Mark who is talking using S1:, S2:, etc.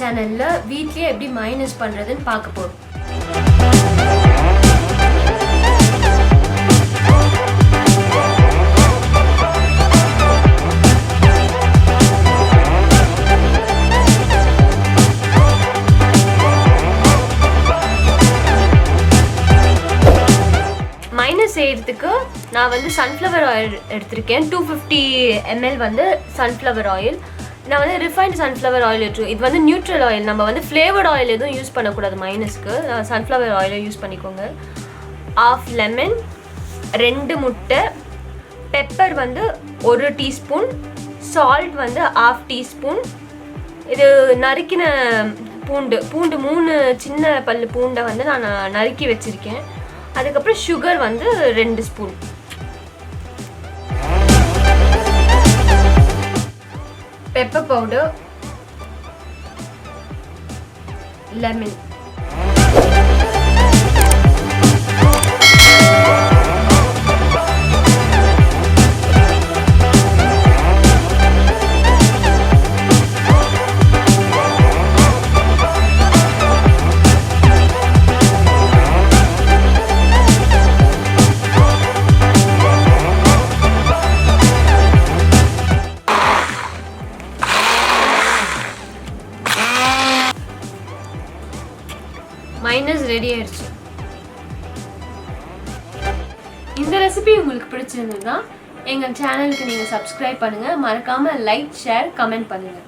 S1: சேனல்ல வீட்லயே எப்படி மைனஸ் பண்றதுன்னு பார்க்க போறோம். மைனஸ் செய்யறதுக்கு நான் வந்து சன்ஃப்ளவர் ஆயில் எடுத்திருக்கேன். 250 ml வந்து சன்ஃப்ளவர் ஆயில். நான் வந்து ரிஃபைன்ட் சன்ஃப்ளவர் ஆயில் எடுத்துருக்கேன். இது வந்து நியூட்ரல் ஆயில். நம்ம வந்து ஃப்ளேவர்ட் ஆயில் எதுவும் யூஸ் பண்ணக்கூடாது மைனஸ்க்கு. சன்ஃப்ளவர் ஆயிலை யூஸ் பண்ணிக்கோங்க. 1/2 லெமன், 2 முட்டை, பெப்பர் வந்து 1 டீஸ்பூன், சால்ட் வந்து 1/2 டீஸ்பூன். இது நறுக்கின பூண்டு 3 சின்ன பல்லு பூண்டை வந்து நான் நறுக்கி வச்சுருக்கேன். அதுக்கப்புறம் சுகர் வந்து 2 spoon. Pepper powder, lemon. Minus ready ஆயிடுச்சு. இந்த ரெசிபி உங்களுக்கு பிடிச்சிருந்ததுன்னா எங்கள் சேனலுக்கு நீங்கள் சப்ஸ்கிரைப் பண்ணுங்கள். மறக்காமல் லைக், ஷேர், கமெண்ட் பண்ணுங்கள்.